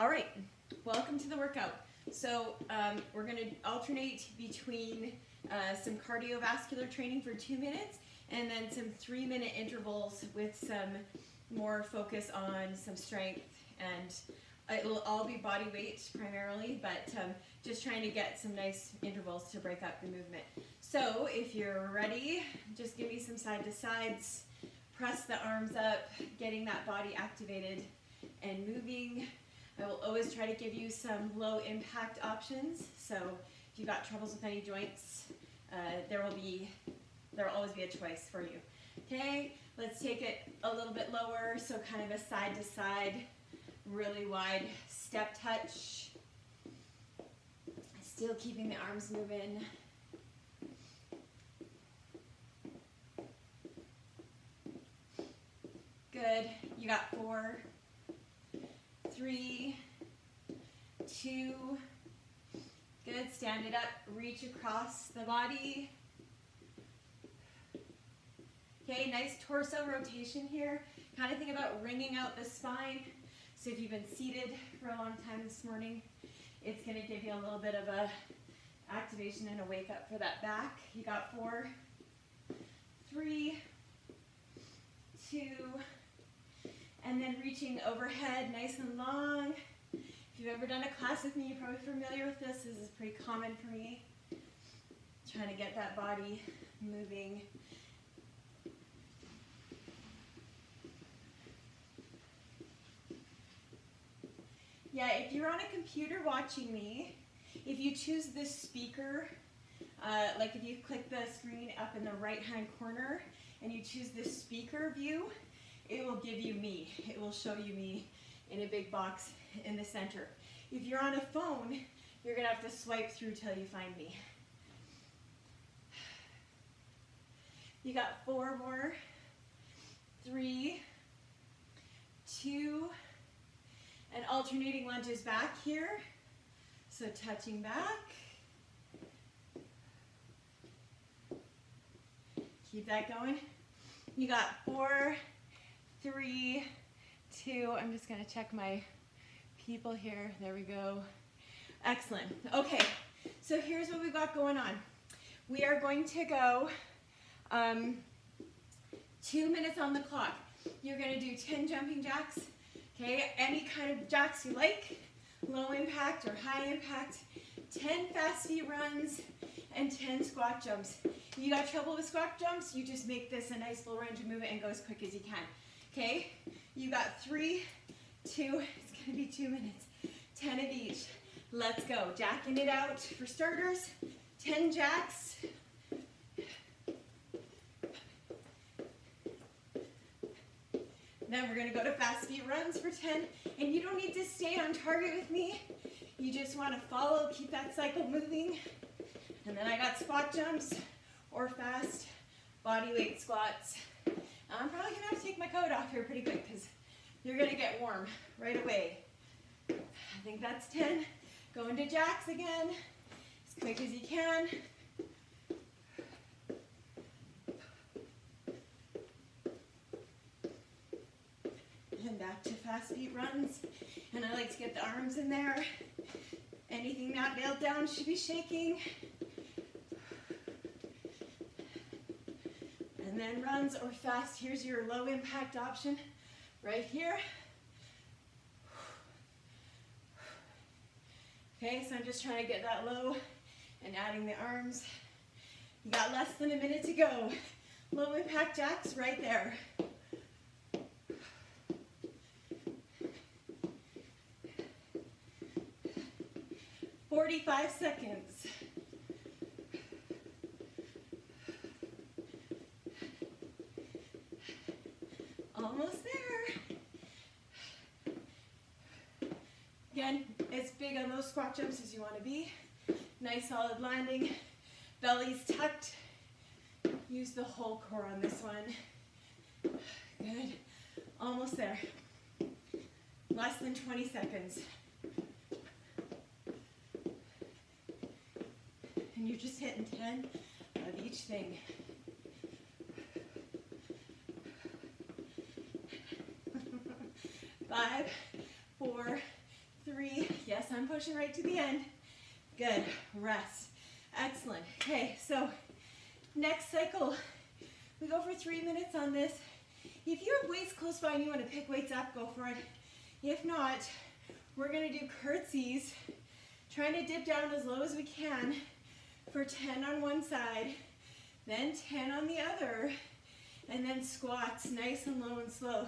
All right, welcome to the workout. So we're going to alternate between some cardiovascular training for 2 minutes and then some 3-minute intervals with some more focus on some strength, and it'll all be body weight primarily, but just trying to get some nice intervals to break up the movement. So if you're ready, just give me some side to sides, press the arms up, getting that body activated and moving. I will always try to give you some low impact options. So if you've got troubles with any joints, there will always be a choice for you. Okay, let's take it a little bit lower. So kind of a side to side, really wide step touch. Still keeping the arms moving. Good, you got 4, 3, 2, good, stand it up, reach across the body. Okay, nice torso rotation here. Kind of think about wringing out the spine. So if you've been seated for a long time this morning, it's going to give you a little bit of a activation and a wake up for that back. You got 4, 3, 2, and then reaching overhead, nice and long. If you've ever done a class with me, you're probably familiar with this. This is pretty common for me. Trying to get that body moving. Yeah, if you're on a computer watching me, if you choose this speaker, like if you click the screen up in the right-hand corner and you choose this speaker view, it will give you me. It will show you me in a big box in the center. If you're on a phone, you're going to have to swipe through till you find me. You got 4 more, 3, 2, and alternating lunges back here. So touching back. Keep that going. You got 4, 3, 2. I'm just going to check my people here. There we go. Excellent. Okay, so here's what we've got going on. We are going to go 2 minutes on the clock. You're going to do 10 jumping jacks. Okay, any kind of jacks you like, low impact or high impact, 10 fast feet runs, and 10 squat jumps. If you got trouble with squat jumps, you just make this a nice full range of movement and go as quick as you can. Okay, you got 3, 2, it's gonna be 2 minutes, 10 of each. Let's go, jacking it out for starters, 10 jacks. Then we're going to go to fast feet runs for 10, and you don't need to stay on target with me. You just want to follow, keep that cycle moving. And then I got squat jumps or fast body weight squats. I'm probably going to have to take my coat off here pretty quick because you're going to get warm right away. I think that's 10. Go into jacks again, as quick as you can. And back to fast feet runs. And I like to get the arms in there. Anything not nailed down should be shaking. And then runs or fast. Here's your low impact option right here. Okay, so I'm just trying to get that low and adding the arms. You got less than a minute to go. Low impact jacks right there. 45 seconds. Almost there. Again, as big on those squat jumps as you want to be. Nice solid landing. Belly's tucked. Use the whole core on this one. Good. Almost there. Less than 20 seconds. And you're just hitting 10 of each thing. 5, 4, 3, I'm pushing right to the end. Good, rest. Excellent. Okay, so next cycle, we go for 3 minutes on this. If you have weights close by and you want to pick weights up, go for it. If not, we're going to do curtsies, trying to dip down as low as we can for 10 on one side, then 10 on the other, and then squats, nice and low and slow.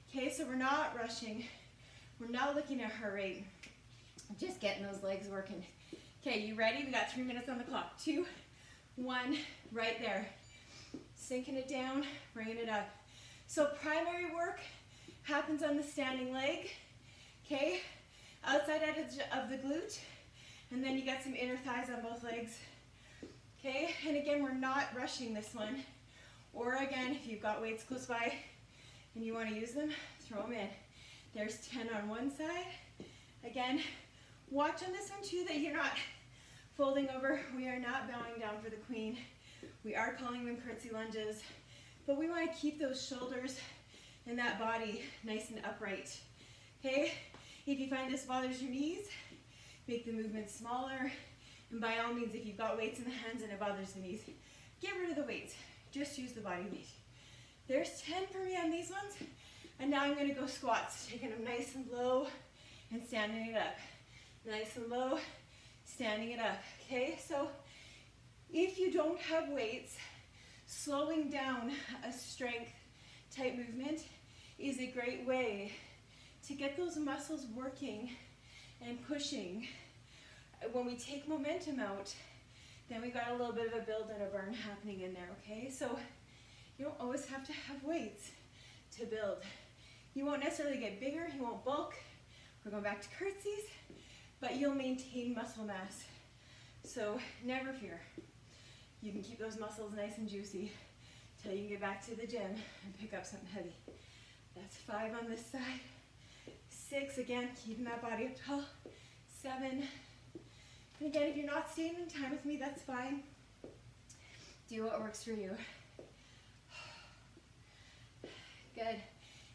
Okay, so we're not rushing. We're not looking at heart rate. Just getting those legs working. Okay, you ready? We got 3 minutes on the clock. 2, 1, right there. Sinking it down, bringing it up. So primary work happens on the standing leg, okay? Outside edge of the glute, and then you got some inner thighs on both legs, okay? And again, we're not rushing this one. Or again, if you've got weights close by and you want to use them, throw them in. There's 10 on one side. Again, watch on this one too that you're not folding over. We are not bowing down for the queen. We are calling them curtsy lunges, but we want to keep those shoulders and that body nice and upright, okay? If you find this bothers your knees, make the movement smaller, and by all means, if you've got weights in the hands and it bothers the knees, get rid of the weights. Just use the body weight. There's 10 for me on these ones, and now I'm going to go squats, taking them nice and low and standing it up. Nice and low, standing it up, okay? So if you don't have weights, slowing down a strength type movement is a great way to get those muscles working and pushing. When we take momentum out, then we got a little bit of a build and a burn happening in there, okay? So you don't always have to have weights to build. You won't necessarily get bigger, you won't bulk. We're going back to curtsies, but you'll maintain muscle mass. So never fear. You can keep those muscles nice and juicy till you can get back to the gym and pick up something heavy. That's 5 on this side. 6, again, keeping that body up tall. 7. And again, if you're not staying in time with me, that's fine. Do what works for you. Good.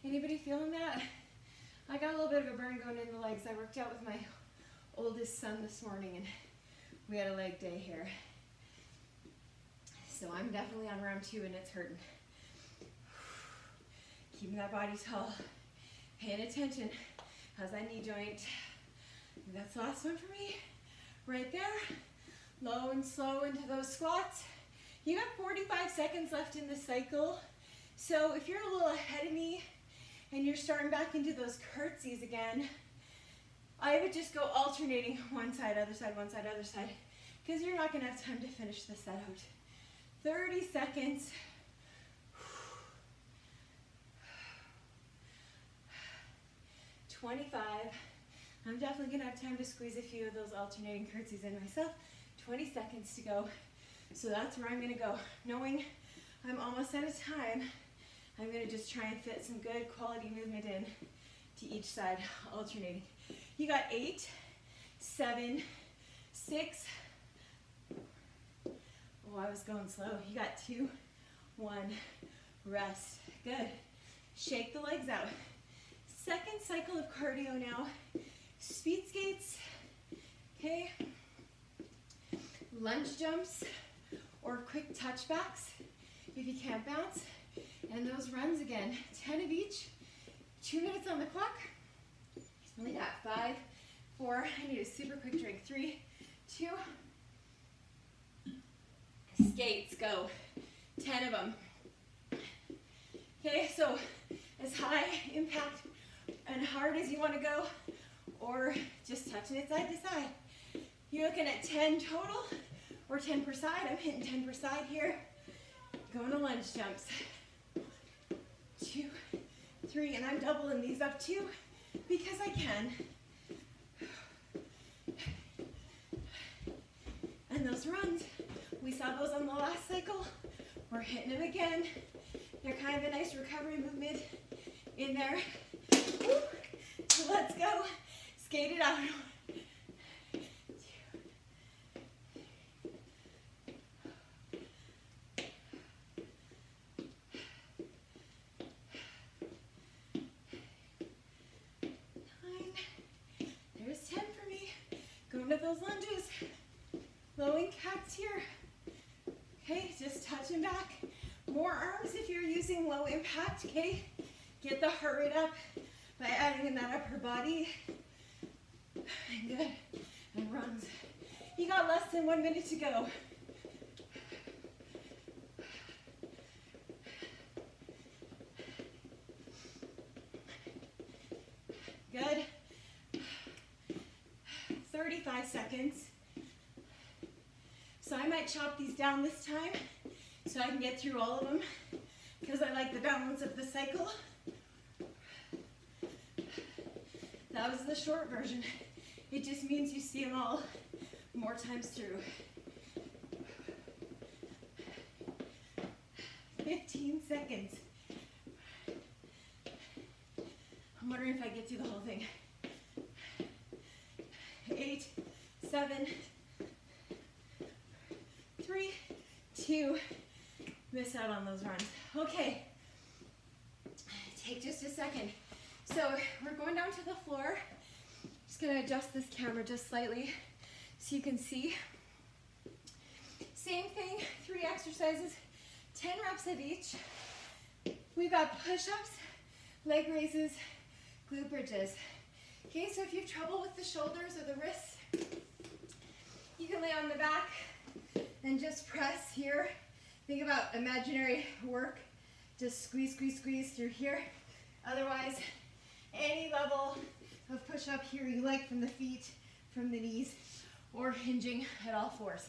Anybody feeling that? I got a little bit of a burn going in the legs. I worked out with my oldest son this morning and we had a leg day here. So I'm definitely on round 2 and it's hurting. Keeping that body tall. Paying attention. How's that knee joint? That's the last one for me. Right there. Low and slow into those squats. You got 45 seconds left in the cycle. So if you're a little ahead of me and you're starting back into those curtsies again, I would just go alternating one side, other side, one side, other side, because you're not going to have time to finish this set out. 30 seconds. 25. I'm definitely going to have time to squeeze a few of those alternating curtsies in myself. 20 seconds to go. So that's where I'm going to go. Knowing I'm almost out of time, I'm going to just try and fit some good quality movement in to each side, alternating. You got 8, 7, 6. Oh, I was going slow. You got 2, 1, rest. Good. Shake the legs out. Second cycle of cardio now. Speed skates, okay? Lunge jumps or quick touchbacks if you can't bounce. And those runs again, 10 of each. 2 minutes on the clock. Only got 5, 4. I need a super quick drink. 3, 2. Skates, go. 10 of them. Okay, so as high impact and hard as you want to go, or just touching it side to side. You're looking at 10 total, or 10 per side. I'm hitting 10 per side here. Going to lunge jumps. 2, 3, and I'm doubling these up too, because I can. And those runs, we saw those on the last cycle. We're hitting them again. They're kind of a nice recovery movement in there. Woo. So let's go. Skate it out. 9. There's 10 for me. with those lunges. Low impact here. Okay, just touching back. More arms if you're using low impact, okay? Get the heart rate up by adding in that upper body. Good. And runs. You got less than 1 minute to go. Good. 35 seconds. So I might chop these down this time so I can get through all of them because I like the balance of the cycle. That was the short version. It just means you see them all more times through. 15 seconds. I'm wondering if I get through the whole thing. 8, 7, 3, 2, miss out on those runs. Okay, take just a second. So we're going down to the floor. Just gonna adjust this camera just slightly so you can see. Same thing, 3 exercises, 10 reps of each. We've got push-ups, leg raises, glute bridges. Okay, so if you have trouble with the shoulders or the wrists, you can lay on the back and just press here. Think about imaginary work. Just squeeze, squeeze, squeeze through here. Otherwise, any level of push-up here you like from the feet, from the knees, or hinging at all fours.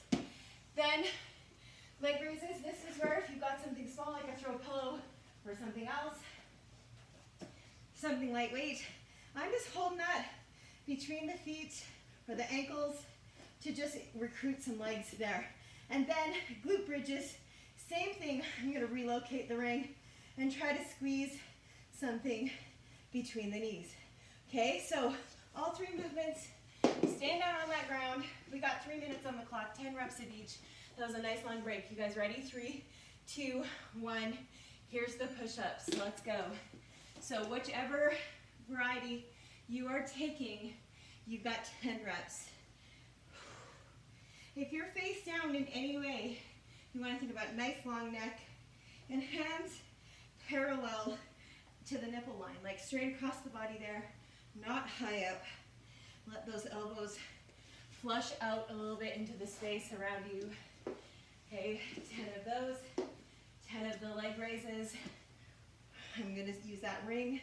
Then, leg raises. This is where if you've got something small like a throw pillow or something else, something lightweight, I'm just holding that between the feet or the ankles to just recruit some legs there. And then glute bridges, same thing. I'm gonna relocate the ring and try to squeeze something between the knees. Okay, so all 3 movements, stand down on that ground. We got 3 minutes on the clock, 10 reps of each. That was a nice long break. You guys ready? 3, 2, 1. Here's the push-ups, let's go. So whichever variety you are taking, you've got 10 reps. If you're face down in any way, you want to think about nice long neck and hands parallel to the nipple line, like straight across the body there, not high up. Let those elbows flush out a little bit into the space around you. Okay, 10 of those, 10 of the leg raises. I'm going to use that ring.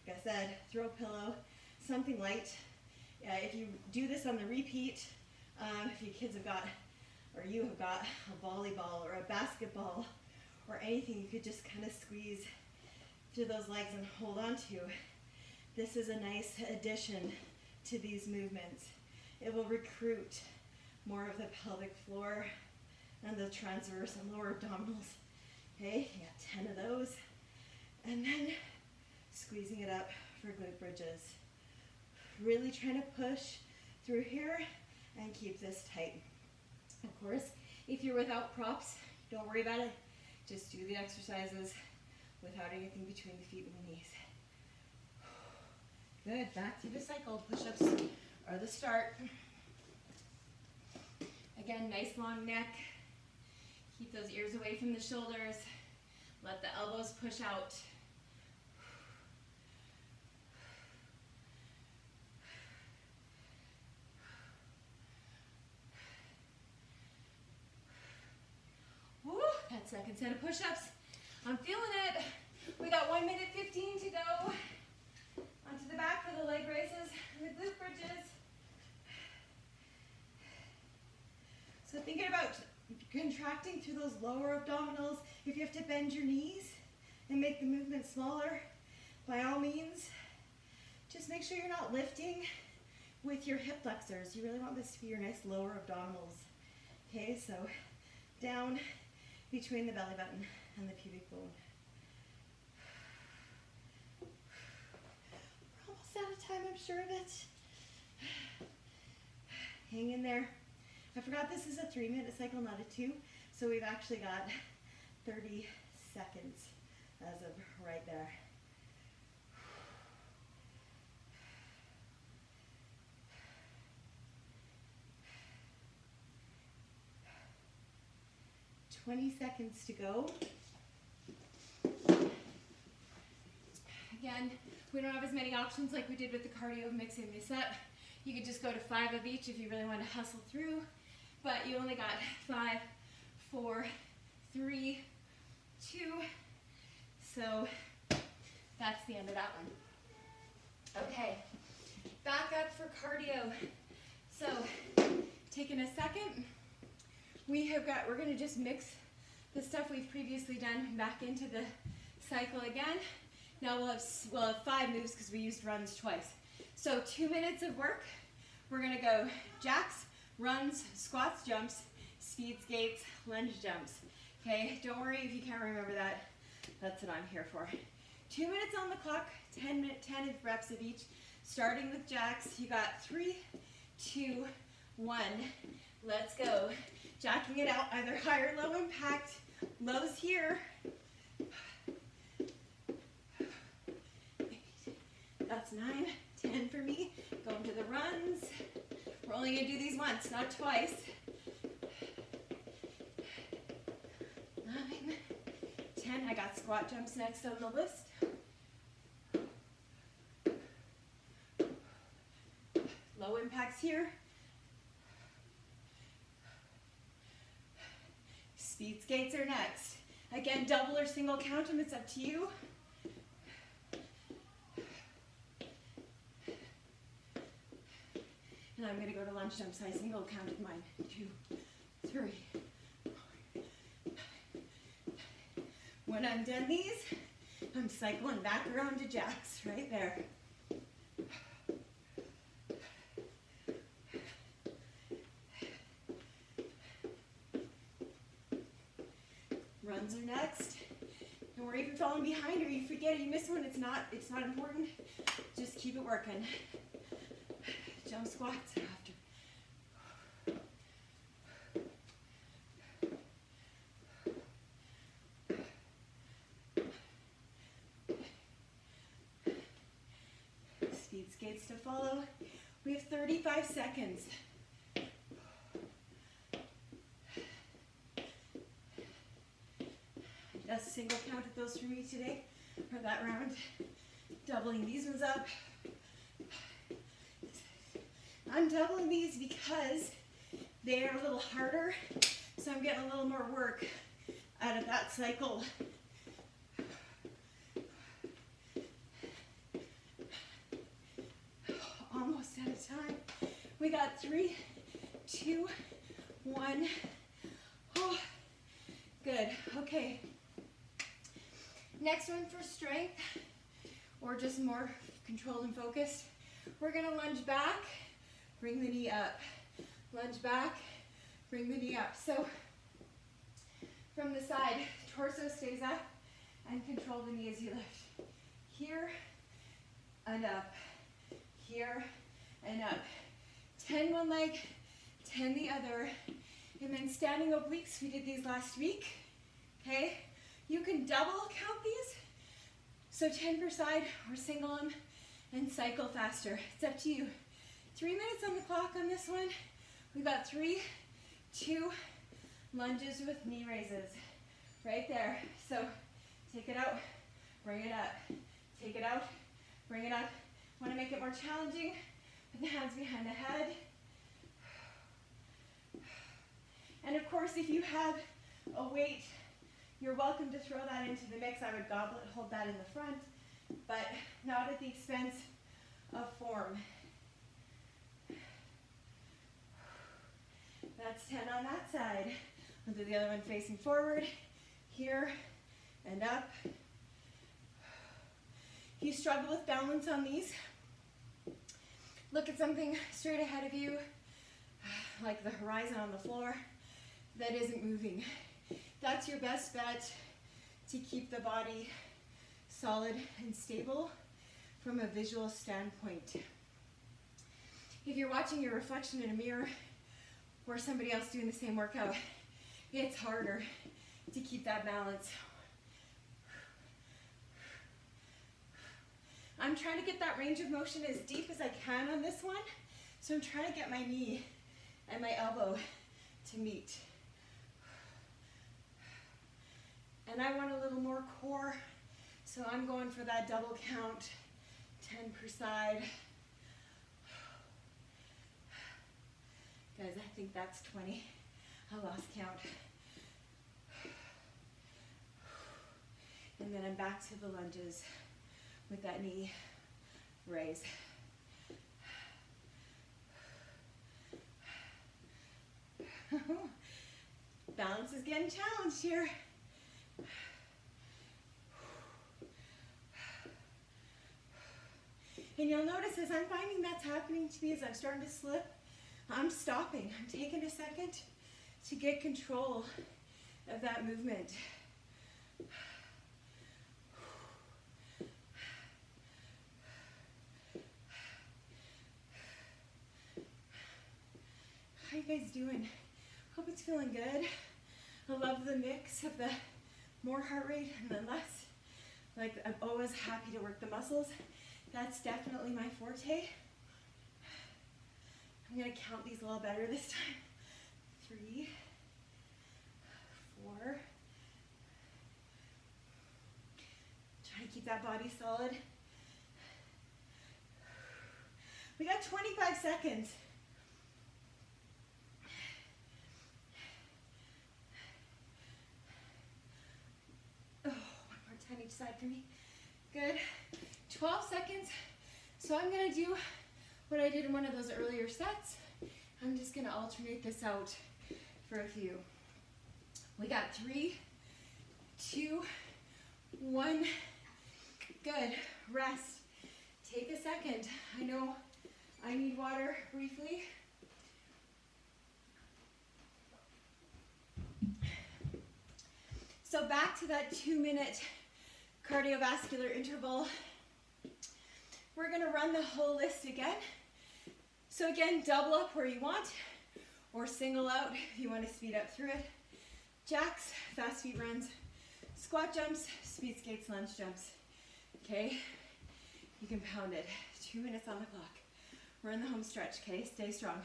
Like I said, throw pillow, something light. If you do this on the repeat, if your kids have got, or you have got a volleyball or a basketball or anything, you could just kind of squeeze through those legs and hold on to. This is a nice addition to these movements. It will recruit more of the pelvic floor and the transverse and lower abdominals. Okay, you got 10 of those. And then squeezing it up for glute bridges. Really trying to push through here and keep this tight. Of course, if you're without props, don't worry about it. Just do the exercises without anything between the feet and the knees. Good, back to the cycle. Push-ups are the start. Again, nice long neck. Keep those ears away from the shoulders. Let the elbows push out. Woo, that second set of push-ups. I'm feeling it. We got 1 minute 15 to go. Onto the back for the leg raises and the glute bridges. So thinking about contracting through those lower abdominals. If you have to bend your knees and make the movement smaller, by all means, just make sure you're not lifting with your hip flexors. You really want this to be your nice lower abdominals. Okay, so down between the belly button and the pubic bone. We're almost out of time, I'm sure of it. Hang in there. I forgot this is a 3-minute cycle, not a 2. So we've actually got 30 seconds as of right there. 20 seconds to go. Again, we don't have as many options like we did with the cardio mixing this up. You could just go to 5 of each if you really want to hustle through, but you only got 5, 4, 3, 2. So that's the end of that one. Okay, back up for cardio. So taking a second, we're going to just mix the stuff we've previously done back into the cycle again. Now we'll have 5 moves because we used runs twice. So 2 minutes of work. We're going to go jacks, runs, squats, jumps, speed skates, lunge jumps. Okay, don't worry if you can't remember that. That's what I'm here for. 2 minutes on the clock, 10 reps of each. Starting with jacks, you got 3, 2, 1. Let's go. Jacking it out, either high or low impact. Lows here. That's 9, 10 for me. Going to the runs. We're only going to do these once, not twice. 9, 10. I got squat jumps next on the list. Low impacts here. Speed skates are next. Again, double or single count them, it's up to you. And I'm going to go to lunge jumps. I single counted mine. 2, 3, 4. When I'm done these, I'm cycling back around to jacks right there. Runs are next. Don't worry if you're falling behind or you forget or you miss one. It's not important. Just keep it working. Jump squats after. Speed skates to follow. We have 35 seconds. Just single counted those for me today, for that round. Doubling these ones up. I'm doubling these because they're a little harder, so I'm getting a little more work out of that cycle. Almost out of time. We got 3, 2, 1. Oh, good. Okay. Next one for strength, or just more controlled and focused. We're gonna lunge back, bring the knee up. Lunge back, bring the knee up. So from the side, torso stays up and control the knee as you lift. Here and up, here and up. 10 one leg, 10 the other. And then standing obliques, we did these last week, okay? You can double count these, so 10 per side, or single them and cycle faster. It's up to you. 3 minutes on the clock on this one. We've got 3, 2 lunges with knee raises. Right there. So take it out, bring it up. Take it out, bring it up. Want to make it more challenging? Put the hands behind the head. And of course, if you have a weight, you're welcome to throw that into the mix. I would goblet hold that in the front, but not at the expense of form. That's 10 on that side. We'll do the other one facing forward, here and up. If you struggle with balance on these, look at something straight ahead of you, like the horizon on the floor, that isn't moving. That's your best bet to keep the body solid and stable from a visual standpoint. If you're watching your reflection in a mirror or somebody else doing the same workout, it's harder to keep that balance. I'm trying to get that range of motion as deep as I can on this one, so I'm trying to get my knee and my elbow to meet. And I want a little more core, so I'm going for that double count, 10 per side. Guys, I think that's 20. I lost count. And then I'm back to the lunges with that knee raise. Balance is getting challenged here. And you'll notice as I'm finding that's happening to me, as I'm starting to slip, I'm stopping. I'm taking a second to get control of that movement. How you guys doing? Hope it's feeling good. I love the mix of the more heart rate and the less. Like, I'm always happy to work the muscles. That's definitely my forte. I'm gonna count these a little better this time. 3, 4. Try to keep that body solid. We got 25 seconds. Oh, one more 10 each side for me. Good. 12 seconds. So I'm gonna do what I did in one of those earlier sets. I'm just gonna alternate this out for a few. We got 3, 2, 1. Good. Rest. Take a second. I know I need water briefly. So back to that 2-minute cardiovascular interval. We're gonna run the whole list again. So again, double up where you want, or single out if you want to speed up through it. Jacks, fast feet runs, squat jumps, speed skates, lunge jumps. Okay, you can pound it. 2 minutes on the clock. We're in the home stretch, okay? Stay strong.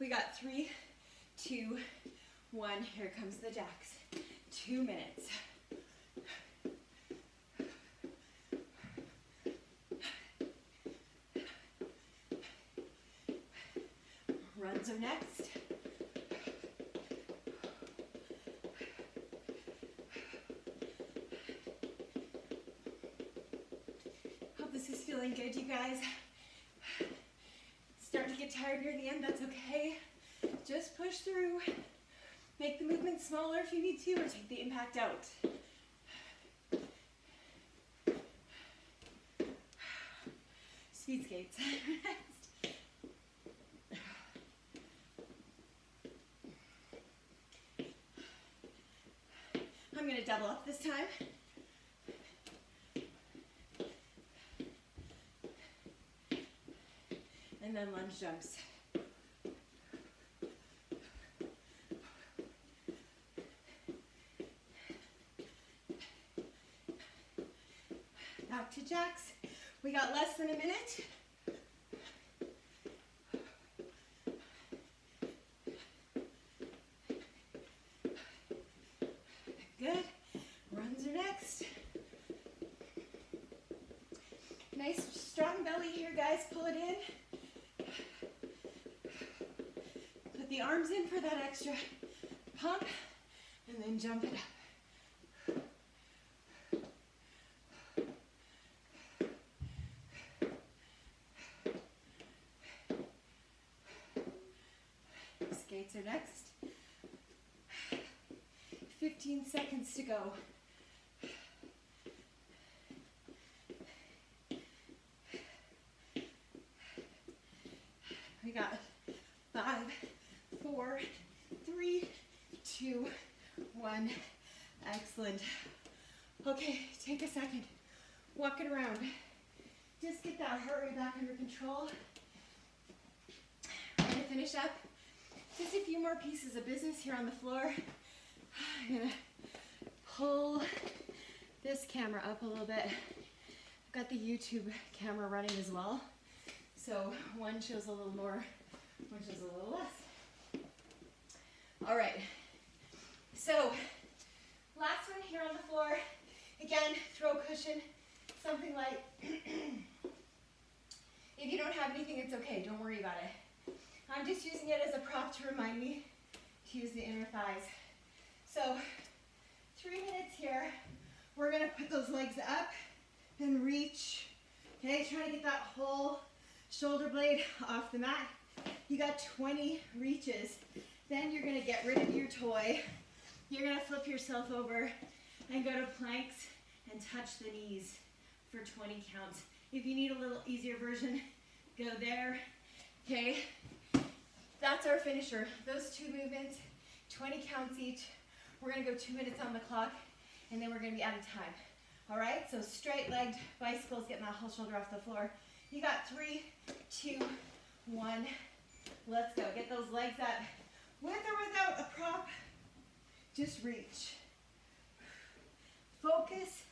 We got 3, 2, 1. Here comes the jacks. 2 minutes. Runs are next. Hope this is feeling good, you guys. Start to get tired near the end, that's okay. Just push through. Make the movement smaller if you need to, or take the impact out. Speed skates. I'm going to double up this time. And then lunge jumps. Back to jacks. We got less than a minute. Good. Runs are next. Nice strong belly here, guys. Pull it in. Put the arms in for that extra pump, and then jump it up. Skates are next. 15 seconds to go. We got 5, 4, 3, 2, 1. Excellent. Okay, take a second. Walk it around. Just get that heart rate back under control. We're gonna finish up. Just a few more pieces of business here on the floor. I'm gonna pull this camera up a little bit. I've got the YouTube camera running as well. So one shows a little more, one shows a little less. All right, so Last one here on the floor. Again, throw cushion, something light. If you don't have anything, it's okay. Don't worry about it. I'm just using it as a prop to remind me to use the inner thighs. So 3 minutes here. We're gonna put those legs up and reach. Okay, try to get that whole shoulder blade off the mat. You got 20 reaches. Then you're gonna get rid of your toy. You're gonna flip yourself over and go to planks and touch the knees for 20 counts. If you need a little easier version, go there. Okay, that's our finisher. Those 2 movements, 20 counts each. We're gonna go 2 minutes on the clock, and then we're gonna be out of time. All right, so straight-legged bicycles, getting that whole shoulder off the floor. You got 3, 2, 1. Let's go. Get those legs up. With or without a prop, just reach. Focus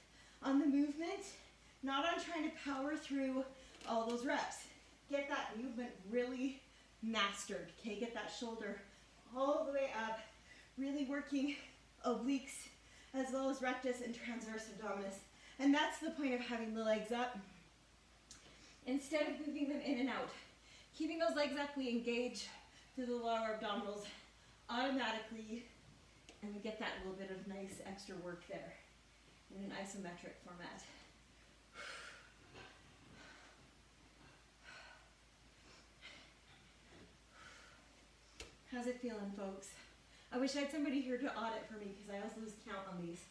on the movement, not on trying to power through all those reps. Get that movement really mastered, okay? Get that shoulder all the way up, really working obliques as well as rectus and transverse abdominis. And that's the point of having the legs up. Instead of moving them in and out, keeping those legs up, we engage through the lower abdominals automatically, and we get that little bit of nice extra work there in an isometric format. How's it feeling, folks? I wish I had somebody here to audit for me because I always lose count on these.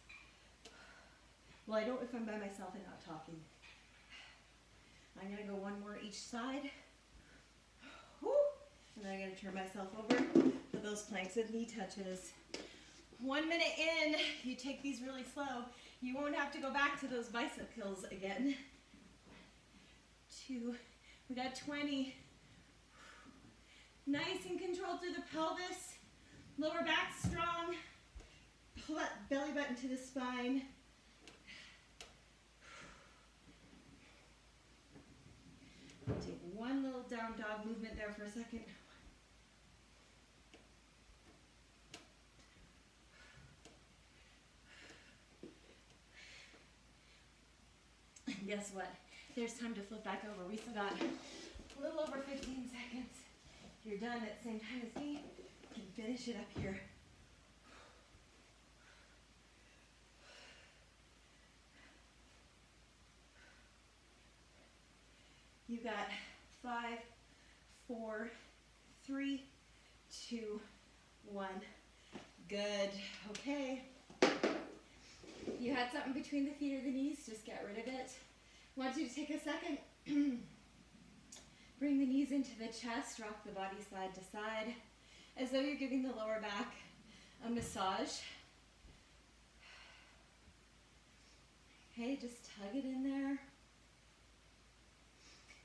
Well, I don't if I'm by myself and not talking. I'm gonna go 1 more each side. Woo. And then I'm gonna turn myself over for those planks and knee touches. 1 minute in, you take these really slow. You won't have to go back to those bicycles again. 2, we got 20. Nice and controlled through the pelvis. Lower back strong. Pull that belly button to the spine. Take 1 little down dog movement there for a second. And guess what? There's time to flip back over. We still got a little over 15 seconds. If you're done at the same time as me, you can finish it up here. You got 5, 4, 3, 2, 1. Good. Okay. You had something between the feet or the knees, just get rid of it. I want you to take a second. Bring the knees into the chest, rock the body side to side, as though you're giving the lower back a massage. Okay, just tug it in there.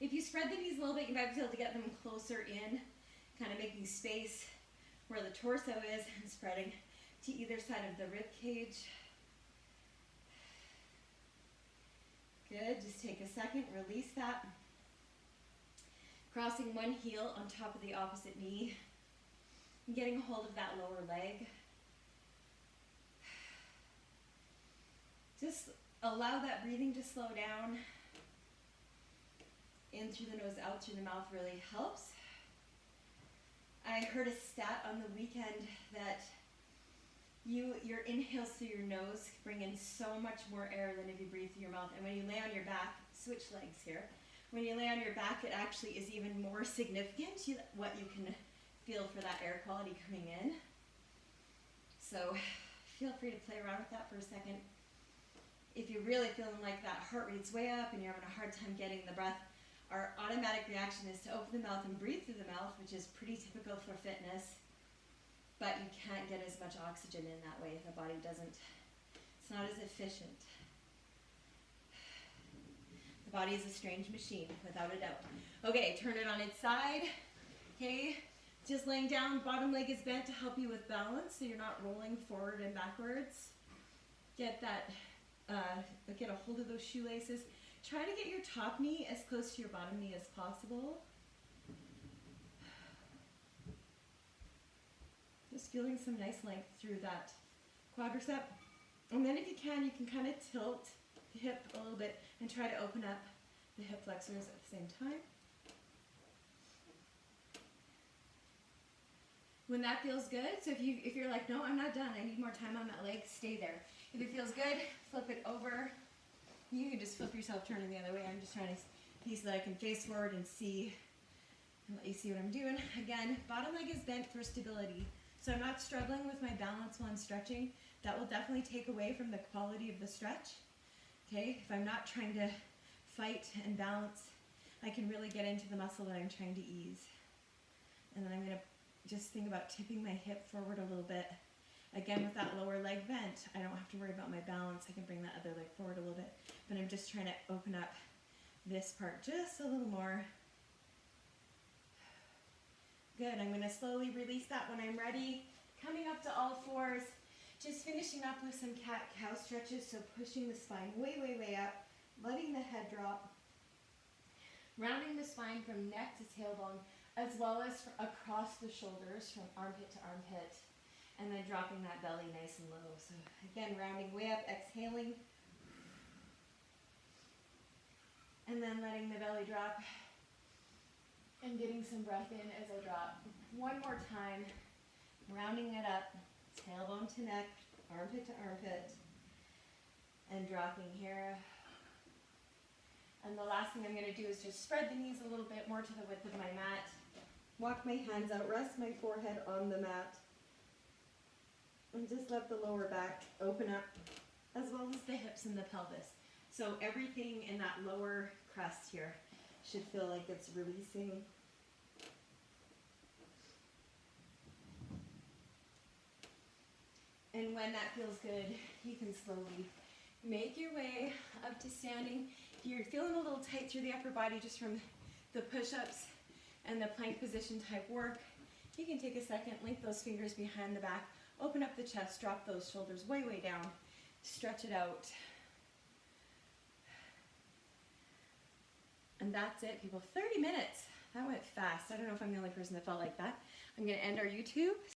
If you spread the knees a little bit, you might be able to get them closer in, kind of making space where the torso is and spreading to either side of the rib cage. Good, just take a second, release that. Crossing one heel on top of the opposite knee and getting a hold of that lower leg. Just allow that breathing to slow down. In through the nose, out through the mouth really helps. I heard a stat on the weekend that your inhales through your nose bring in so much more air than if you breathe through your mouth. And when you lay on your back, switch legs here. When you lay on your back, it actually is even more significant what you can feel for that air quality coming in. So feel free to play around with that for a second. If you're really feeling like that heart rate's way up and you're having a hard time getting the breath, our automatic reaction is to open the mouth and breathe through the mouth, which is pretty typical for fitness, but you can't get as much oxygen in that way. The body doesn't, it's not as efficient. The body is a strange machine, without a doubt. Okay, turn it on its side. Okay, just laying down, bottom leg is bent to help you with balance, so you're not rolling forward and backwards. Get that, get a hold of those shoelaces. Try to get your top knee as close to your bottom knee as possible. Just feeling some nice length through that quadricep. And then if you can kind of tilt the hip a little bit and try to open up the hip flexors at the same time. When that feels good, so if you're like, no, I'm not done, I need more time on that leg, stay there. If it feels good, flip it over. You can just flip yourself, turning the other way. I'm just trying to see so that I can face forward and see, and let you see what I'm doing. Again, bottom leg is bent for stability. So I'm not struggling with my balance while I'm stretching. That will definitely take away from the quality of the stretch. Okay, if I'm not trying to fight and balance, I can really get into the muscle that I'm trying to ease. And then I'm gonna just think about tipping my hip forward a little bit. Again, with that lower leg bent, I don't have to worry about my balance. I can bring that other leg forward a little bit. But I'm just trying to open up this part just a little more. Good, I'm gonna slowly release that when I'm ready. Coming up to all fours, just finishing up with some cat-cow stretches, so pushing the spine way, way, way up, letting the head drop, rounding the spine from neck to tailbone, as well as across the shoulders from armpit to armpit, and then dropping that belly nice and low. So again, rounding way up, exhaling, and then letting the belly drop, and getting some breath in as I drop. One more time, rounding it up, tailbone to neck, armpit to armpit, and dropping here. And the last thing I'm going to do is just spread the knees a little bit more to the width of my mat. Walk my hands out, rest my forehead on the mat, and just let the lower back open up, as well as the hips and the pelvis. So everything in that lower crest here should feel like it's releasing. And when that feels good, you can slowly make your way up to standing. If you're feeling a little tight through the upper body just from the push-ups and the plank position type work, you can take a second, link those fingers behind the back, open up the chest, drop those shoulders way, way down, stretch it out. And that's it, people. 30 minutes. That went fast. I don't know if I'm the only person that felt like that. I'm going to end our YouTube.